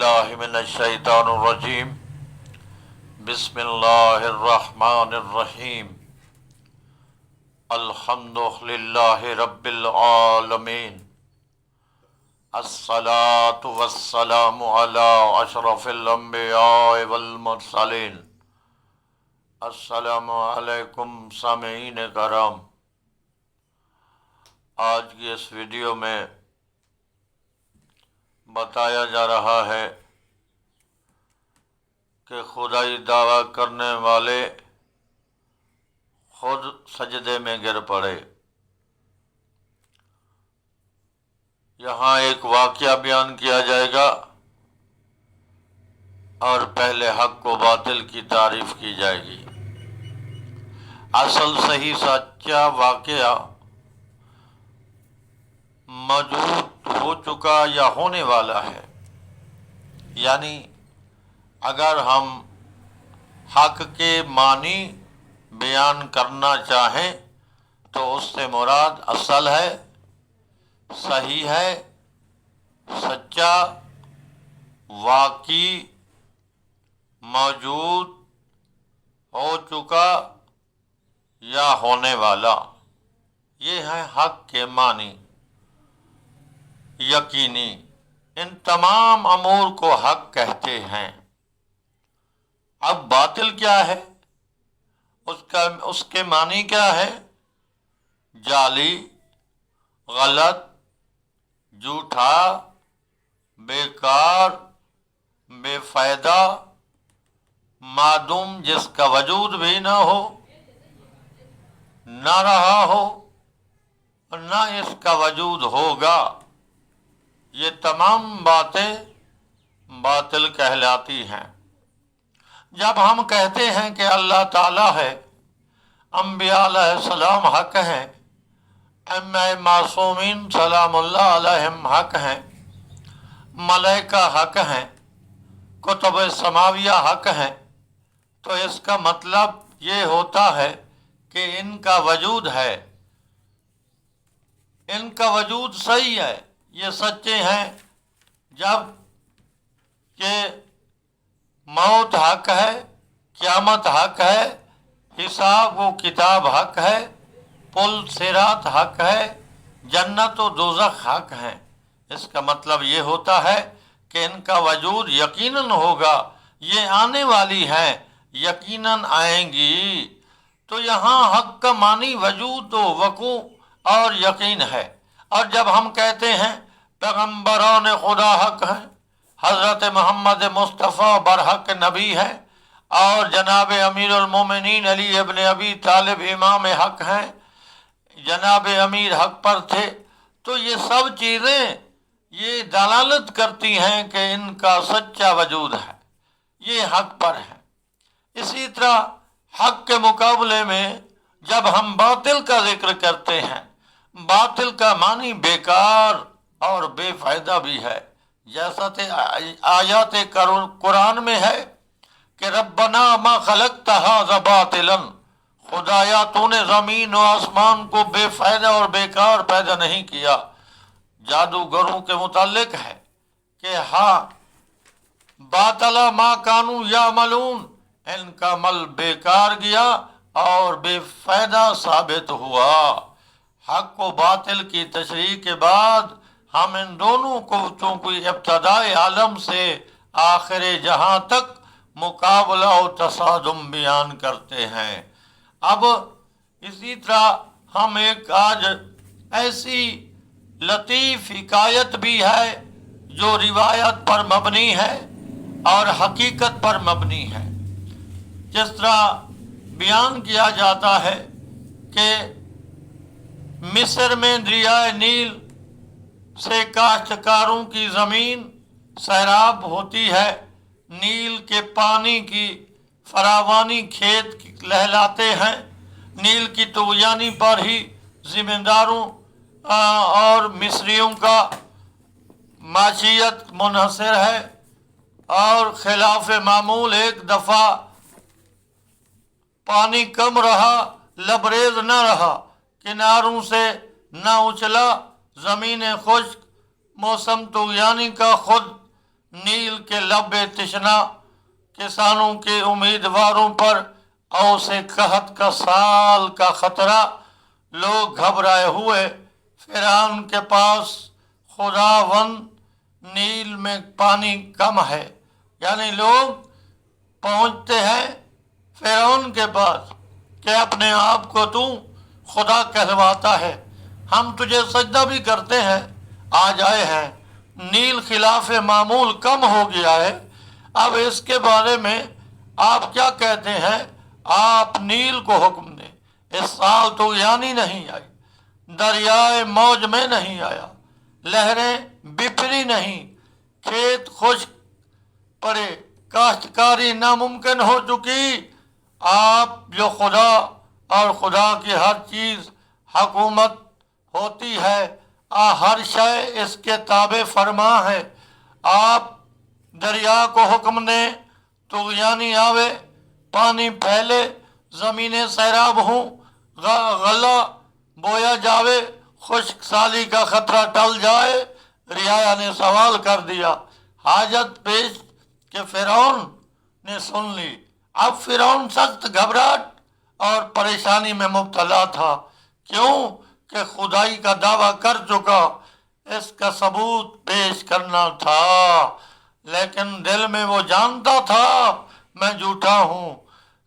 باللہ من الشیطان الرجیم بسم اللہ الرحمن الرحیم الحمد للہ رب العالمین الصلاۃ والسلام علی اشرف الانبیاء والمرسلین۔ السلام علیکم سامعین کرام، آج کی اس ویڈیو میں بتایا جا رہا ہے کہ خدائی دعویٰ کرنے والے خود سجدے میں گر پڑے۔ یہاں ایک واقعہ بیان کیا جائے گا اور پہلے حق و باطل کی تعریف کی جائے گی۔ اصل صحیح سچا واقعہ موجود ہو چکا یا ہونے والا ہے، یعنی اگر ہم حق کے معنی بیان کرنا چاہیں تو اس سے مراد اصل ہے، صحیح ہے، سچا، واقعی، موجود، ہو چکا یا ہونے والا، یہ ہے حق کے معنی، یقینی۔ ان تمام امور کو حق کہتے ہیں۔ اب باطل کیا ہے؟ اس کے معنی کیا ہے؟ جعلی، غلط، جھوٹا، بیکار، بے فائدہ، معدوم، جس کا وجود بھی نہ ہو، نہ رہا ہو، نہ اس کا وجود ہوگا، یہ تمام باتیں باطل کہلاتی ہیں۔ جب ہم کہتے ہیں کہ اللہ تعالیٰ ہے، انبیاء علیہ السلام حق ہیں، ائمہ معصومین سلام اللہ علیہم حق ہیں، ملائکہ حق ہیں، کتب سماویہ حق ہیں، تو اس کا مطلب یہ ہوتا ہے کہ ان کا وجود ہے، ان کا وجود صحیح ہے، یہ سچے ہیں۔ جب کہ موت حق ہے، قیامت حق ہے، حساب و کتاب حق ہے، پل صراط حق ہے، جنت و دوزخ حق ہیں، اس کا مطلب یہ ہوتا ہے کہ ان کا وجود یقیناً ہوگا، یہ آنے والی ہیں، یقیناً آئیں گی۔ تو یہاں حق کا معنی وجود و وقوع اور یقین ہے۔ اور جب ہم کہتے ہیں پیغمبران خدا حق ہیں، حضرت محمد مصطفیٰ برحق نبی ہیں، اور جناب امیر المومنین علی ابن ابی طالب امام حق ہیں، جناب امیر حق پر تھے، تو یہ سب چیزیں یہ دلالت کرتی ہیں کہ ان کا سچا وجود ہے، یہ حق پر ہے۔ اسی طرح حق کے مقابلے میں جب ہم باطل کا ذکر کرتے ہیں، باطل کا معنی بیکار اور بے فائدہ بھی ہے، جیسا کہ آیات قرآن میں ہے کہ ربنا ما خلقت ھذا باطلا، خدایا تو نے زمین و آسمان کو بے فائدہ اور بیکار پیدا نہیں کیا۔ جادوگروں کے متعلق ہے کہ ہاں باطلا ما کانوا یعملون، ان کا عمل بیکار گیا اور بے فائدہ ثابت ہوا۔ حق و باطل کی تشریح کے بعد ہم ان دونوں قوتوں کی ابتدائی عالم سے آخر جہاں تک مقابلہ و تصادم بیان کرتے ہیں۔ اب اسی طرح ہم ایک آج ایسی لطیف حکایت بھی ہے جو روایت پر مبنی ہے اور حقیقت پر مبنی ہے۔ جس طرح بیان کیا جاتا ہے کہ مصر میں دریائے نیل سے کاشتکاروں کی زمین سیراب ہوتی ہے، نیل کے پانی کی فراوانی کھیت لہلاتے ہیں، نیل کی طغیانی پر ہی زمینداروں اور مصریوں کا معیشت منحصر ہے، اور خلاف معمول ایک دفعہ پانی کم رہا، لبریز نہ رہا، کناروں سے نہ اچھلا، زمین خشک، موسم طغیانی کا خود नील के लबे तिश्ना किसानों के उम्मीदवारों पर औ से कहत का साल का खतरा। लोग घबराए हुए फिरौन के पास, खुदावन नील में पानी कम है। यानी लोग पहुंचते हैं फिरौन के पास कि अपने आप को तू खुदा कहलवाता है, हम तुझे सजदा भी करते हैं, आज आए हैं, नील खिलाफ मामूल कम हो गया है, अब इसके बारे में आप क्या कहते हैं? आप नील को हुक्म दें। इस साल तो यानी नहीं आई, दरियाए मौज में नहीं आया, लहरें बिफरी नहीं, खेत खुश्क पड़े, काश्तकारी नामुमकिन हो चुकी। आप जो खुदा और खुदा की हर चीज़ हुकूमत होती है, हर शय इसके ताबे फरमा है। आप दरिया को हुक्म दें तो यानी आवे, पानी फैले, ज़मीनें सैराब हों, गला बोया जावे, खुश्क साली का खतरा टल जाए। रियाया ने सवाल कर दिया, हाजत पेश के फिरौन ने सुन ली। अब फिरौन सख्त घबराहट और परेशानी में मुब्तला था। क्यों कि खुदाई का दावा कर चुका, इसका सबूत पेश करना था, लेकिन दिल में वो जानता था मैं झूठा हूँ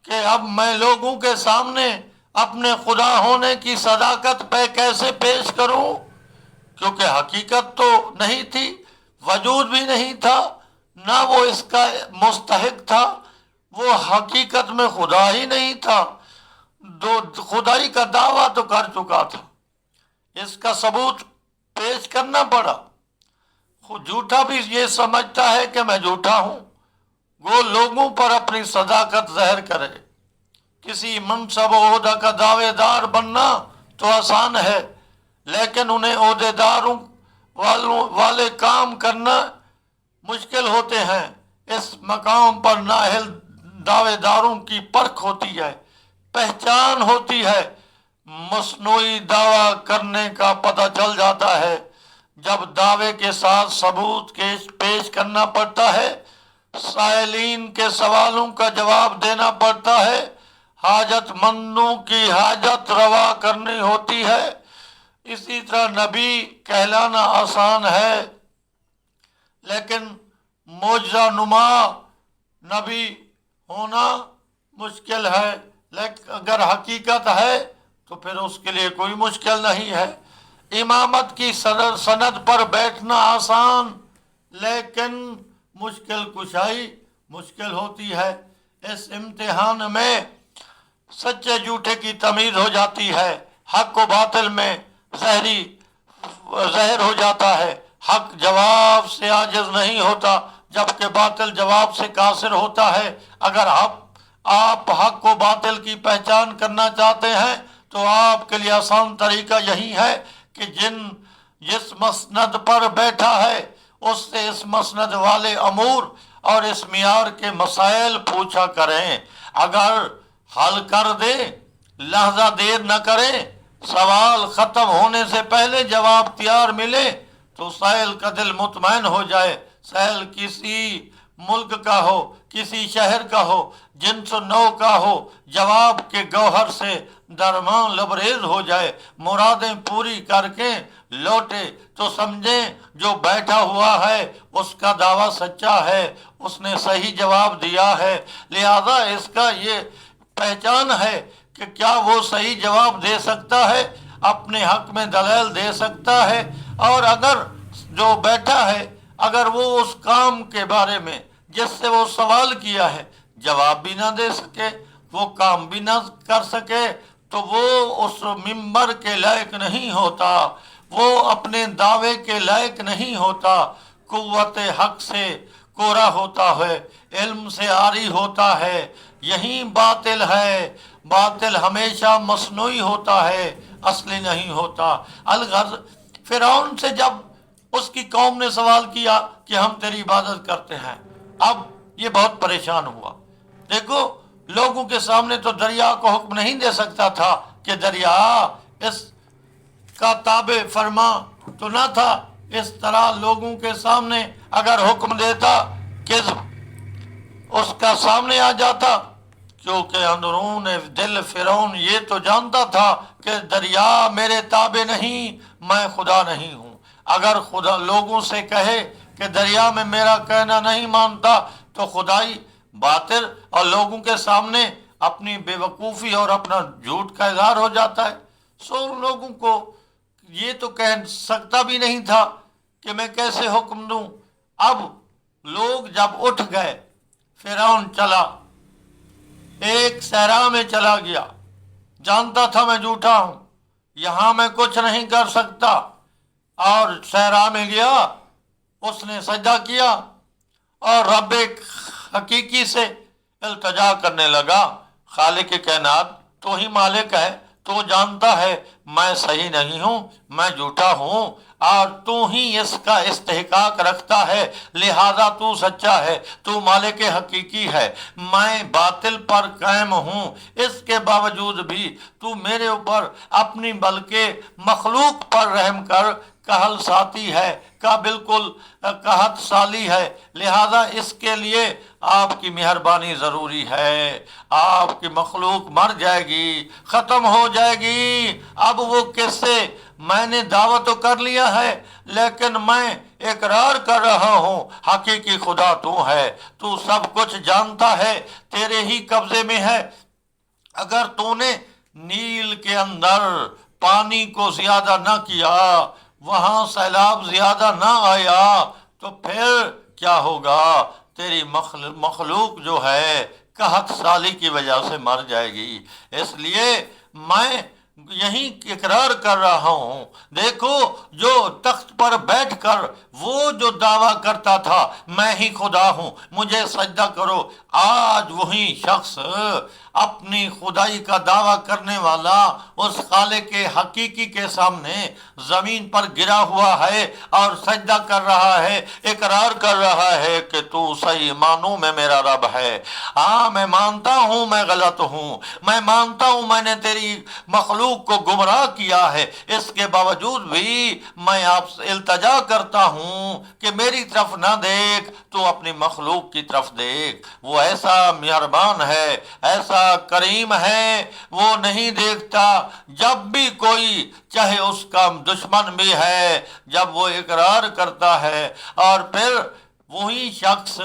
कि अब मैं लोगों के सामने अपने खुदा होने की सदाकत पे कैसे पेश करूँ, क्योंकि हकीकत तो नहीं थी, वजूद भी नहीं था, ना वो इसका मुस्तहिक था, वो हकीकत में खुदा ही नहीं था। खुदाई का दावा तो कर चुका था, इसका सबूत पेश करना पड़ा। झूठा भी ये समझता है कि मैं झूठा हूँ, वो लोगों पर अपनी सदाकत ज़ाहिर करे। किसी मनसब ओहदा का दावेदार बनना तो आसान है, लेकिन उन्हें ओहदेदारों वाले काम करना मुश्किल होते हैं। इस मकाम पर नाहिल दावेदारों की परख होती है, पहचान होती है, मसनूई दावा करने का पता चल जाता है। जब दावे के साथ सबूत पेश करना पड़ता है, साइलीन के सवालों का जवाब देना पड़ता है, हाजतमंदों की हाजत रवा करनी होती है। इसी तरह नबी कहलाना आसान है, लेकिन मौजज़ा नुमा नबी होना मुश्किल है। लेकिन अगर हकीकत है तो फिर उसके लिए कोई मुश्किल नहीं है। इमामत की सनद पर बैठना आसान, लेकिन मुश्किल कुशाई मुश्किल होती है। इस इम्तिहान में सच्चे झूठे की तमीज़ हो जाती है, हक व बातिल में ज़हर हो जाता है। हक जवाब से आजिज़ नहीं होता, जबकि बातिल जवाब से कासिर होता है। अगर आप हक व बातिल की पहचान करना चाहते हैं तो आपके लिए आसान तरीका यही है कि जिस मसनद पर बैठा है उससे इस मसनद वाले अमूर और इस मियार के मसाइल पूछा करें। अगर हल कर दे, लहजा देर न करें, सवाल ख़त्म होने से पहले जवाब तैयार मिले तो साइल का दिल मुतमैन हो जाए। साइल किसी मुल्क का हो, किसी शहर का हो, जिन्स नौ का हो, जवाब के गौहर से दरमान लबरेज हो जाए, मुरादें पूरी करके लौटे तो समझें जो बैठा हुआ है उसका दावा सच्चा है, उसने सही जवाब दिया है। लिहाजा इसका ये पहचान है कि क्या वो सही जवाब दे सकता है, अपने हक में दलील दे सकता है, और अगर जो बैठा है अगर वो उस काम के बारे में जिससे वो सवाल किया है जवाब भी ना दे सके, वो काम भी ना कर सके, तो वो उस मिंबर के लायक नहीं होता, वो अपने दावे के लायक नहीं होता। कुव्वत हक से कोरा होता है, इल्म से आरी होता है, यही बातिल है। बातिल हमेशा मसनूई होता है, असली नहीं होता। अलगर्ज फिरौन से जब उसकी कौम ने सवाल किया कि हम तेरी इबादत करते हैं, अब ये बहुत परेशान हुआ। देखो, लोगों के सामने तो दरिया को हुक्म नहीं दे सकता था कि दरिया इस का ताबे फरमा तो ना था, इस तरह लोगों के सामने अगर हुक्म देता, किज़्ब उसका सामने आ जाता, क्योंकि अंदरून दिल फिरौन ये तो जानता था कि दरिया मेरे ताबे नहीं, मैं खुदा नहीं हूँ। अगर खुदा लोगों से कहे कि दरिया में मेरा कहना नहीं मानता तो खुदाई बातिल और लोगों के सामने अपनी बेवकूफ़ी और अपना झूठ का इजहार हो जाता है। सो उन लोगों को ये तो कह सकता भी नहीं था कि मैं कैसे हुक्म दूं। अब लोग जब उठ गए, फिरौन चला, एक सहरा में चला गया, जानता था मैं झूठा हूं, यहां मैं कुछ नहीं कर सकता, और सहरा में गया, उसने सजदा किया और रब हकीकी से इल्तिजा करने लगा, खालिक कायनात तो ही मालिक है, तो जानता है मैं सही नहीं हूँ, मैं झूठा हूँ, और तू ही इसका इस्तेहकाक रखता है, लिहाजा तू सच्चा है, तू मालिक हकीकी है, मैं बातिल पर कायम हूँ। इसके बावजूद भी तू मेरे ऊपर अपनी बल्कि मखलूक पर रहम कर, कहल साती है का बिल्कुल कहत साली है, लिहाजा इसके लिए आपकी मेहरबानी ज़रूरी है। आपकी मखलूक मर जाएगी, ख़त्म हो जाएगी। अब वो किससे, मैंने दावा तो कर लिया है, लेकिन मैं इकरार कर रहा हूँ हकीकी खुदा तू है, तू सब कुछ जानता है, तेरे ही कब्जे में है। अगर तूने नील के अंदर पानी को ज़्यादा न किया, वहाँ सैलाब ज़्यादा ना आया, तो फिर क्या होगा, तेरी मखलूक जो है कहत साली की वजह से मर जाएगी। इसलिए मैं यही इकरार कर रहा हूँ। देखो, जो तख्त पर बैठकर वो जो दावा करता था मैं ही खुदा हूँ, मुझे सजदा करो, आज वही शख्स अपनी खुदाई का दावा करने वाला उस खालिक के हकीकी के सामने जमीन पर गिरा हुआ है और सजदा कर रहा है, इकरार कर रहा है कि तू सही मानू में मेरा रब है। हाँ, मैं मानता हूँ मैं गलत हूँ, मैं मानता हूँ मैंने तेरी मखलूक को गुमराह किया है, इसके बावजूद भी मैं आपसे इल्तजा करता हूँ कि मेरी तरफ ना देख, तू अपनी मखलूक की तरफ देख। वो ऐसा मेहरबान है, ऐसा करीम है, वो नहीं देखता जब भी कोई, चाहे उसका दुश्मन भी है, जब वो इकरार करता है और फिर वही शख्स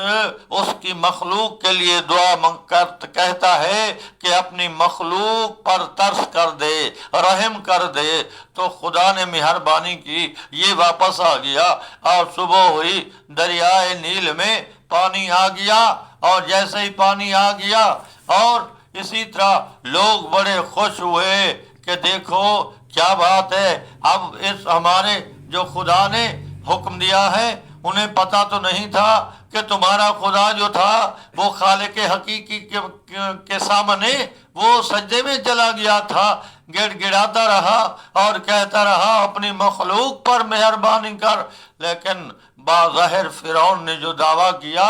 उसकी मखलूक के लिए दुआ कहता है कि अपनी मखलूक पर तरस कर दे, रहम कर दे, तो खुदा ने मेहरबानी की, ये वापस आ गया और सुबह हुई, दरियाए नील में पानी आ गया, और जैसे ही पानी आ गया, और इसी तरह लोग बड़े खुश हुए कि देखो क्या बात है, अब इस हमारे जो खुदा ने हुक्म दिया है, उन्हें पता तो नहीं था कि तुम्हारा खुदा जो था वो खालिक हकीकी के सामने वो सज्जे में चला गया था, गिड़गिड़ाता रहा और कहता रहा अपनी मखलूक पर मेहरबानी कर। लेकिन बाज़ाहिर फिरौन ने जो दावा किया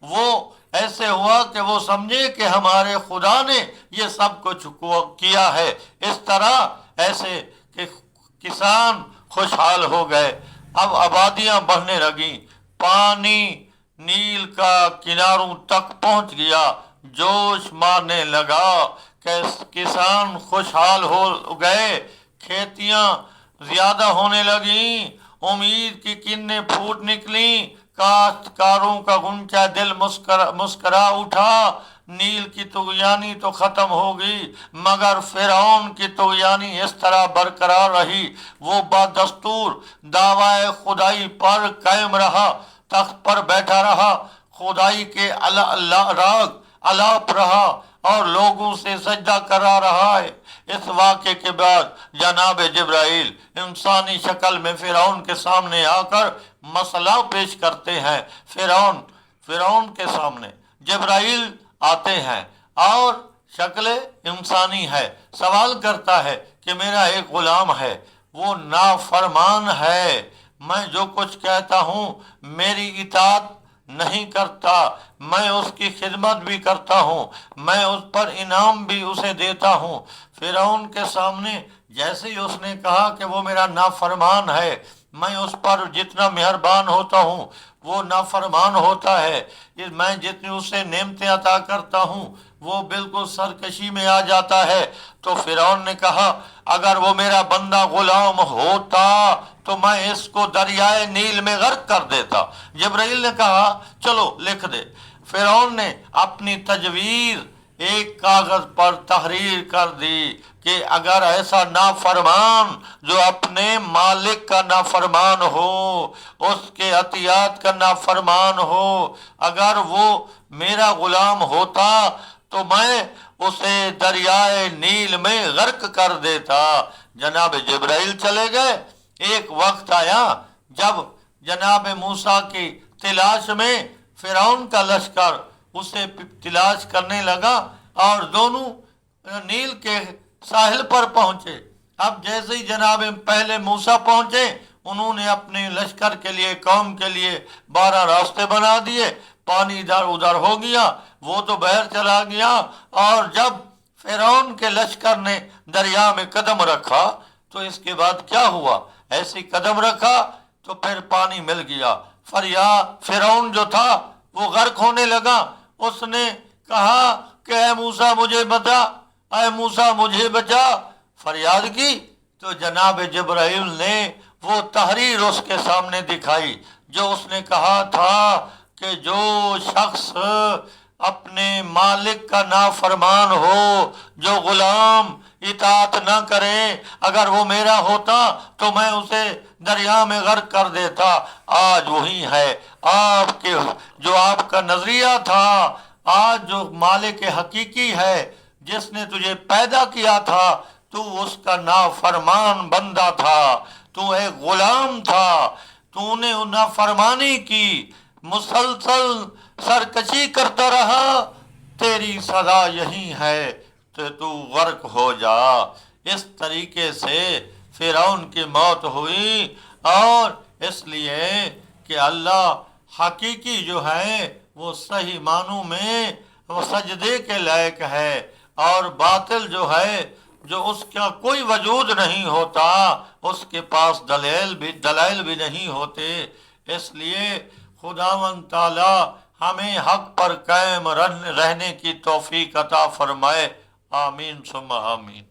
वो ऐसे हुआ कि वो समझे कि हमारे खुदा ने ये सब कुछ किया है। इस तरह ऐसे कि किसान खुशहाल हो गए। अब आबादियां बढ़ने लगी, पानी नील का किनारों तक पहुंच गया, जोश मारने लगा, किसान खुशहाल हो गए, खेतियां ज्यादा होने लगी, उम्मीद की किन्ने फूट निकली, काश्तकारों का गुंचा दिल मुस्करा उठा। नील की तुगयानी तो खत्म हो गई, मगर फिरौन की तुगयानी इस तरह बरकरार रही। वो बदस्तूर दावाए खुदाई पर कायम रहा, तख्त पर बैठा रहा, खुदाई के राग अलाप रहा और लोगों से सजदा करा रहा है। इस वाक़े के बाद जनाब जिब्राइल इंसानी शक्ल में फिरौन के सामने आकर मसला पेश करते हैं। फिरौन के सामने जिब्राइल आते हैं और शक्ल इंसानी है, सवाल करता है कि मेरा एक गुलाम है, वो नाफरमान है, मैं जो कुछ कहता हूँ मेरी इताअत नहीं करता, मैं उसकी खिदमत भी करता हूँ, मैं उस पर इनाम भी उसे देता हूँ। फिरौन के सामने जैसे ही उसने कहा कि वो मेरा नाफरमान है, میں اس پر جتنا مہربان ہوتا ہوں وہ نافرمان ہوتا ہے، میں جتنی اسے نعمتیں عطا کرتا ہوں وہ بالکل سرکشی میں آ جاتا ہے۔ تو فرعون نے کہا اگر وہ میرا بندہ غلام ہوتا تو میں اس کو دریائے نیل میں غرق کر دیتا۔ جبرائیل نے کہا چلو لکھ دے۔ فرعون نے اپنی تجویز ایک کاغذ پر تحریر کر دی کہ اگر ایسا نافرمان جو اپنے مالک کا نافرمان ہو، اس کے عطیات کا نافرمان ہو، اگر وہ میرا غلام ہوتا تو میں اسے دریائے نیل میں غرق کر دیتا۔ جناب جبرائیل چلے گئے۔ ایک وقت آیا جب جناب موسیٰ کی تلاش میں فرعون کا لشکر اسے تلاش کرنے لگا اور دونوں نیل کے ساحل پر پہنچے۔ اب جیسے ہی جناب پہلے موسیٰ پہنچے انہوں نے اپنے لشکر کے لیے، قوم کے لیے 12 راستے بنا دیے، پانی ادھر ادھر ہو گیا، وہ تو بہر چلا گیا۔ اور جب فرعون کے لشکر نے دریا میں قدم رکھا تو اس کے بعد کیا ہوا؟ ایسی قدم رکھا تو پھر پانی مل گیا۔ فرعون جو تھا وہ غرق ہونے لگا۔ اس نے کہا کہ اے موسیٰ مجھے بچا، اے موسیٰ مجھے بچا، فریاد کی۔ تو جناب جبرائیل نے وہ تحریر اس کے سامنے دکھائی جو اس نے کہا تھا کہ جو شخص اپنے مالک کا نافرمان ہو، جو غلام اطاعت نہ کرے، اگر وہ میرا ہوتا تو میں اسے دریا میں غرق کر دیتا۔ آج وہی ہے آپ کے جو آپ کا نظریہ تھا، آج جو مالک حقیقی ہے جس نے تجھے پیدا کیا تھا، تو اس کا نافرمان بندہ تھا، تو ایک غلام تھا، تو نے نافرمانی کی، مسلسل سرکشی کرتا رہا، تیری سزا یہی ہے کہ تو غرق ہو جا۔ اس طریقے سے فرعون کی موت ہوئی، اور اس لیے کہ اللہ حقیقی جو ہے وہ صحیح معنوں میں وہ سجدے کے لائق ہے، اور باطل جو ہے جو اس کا کوئی وجود نہیں ہوتا، اس کے پاس دلائل بھی نہیں ہوتے۔ اس لیے خداوند تعالی ہمیں حق پر قائم رہنے کی توفیق عطا فرمائے۔ آمین ثم آمین۔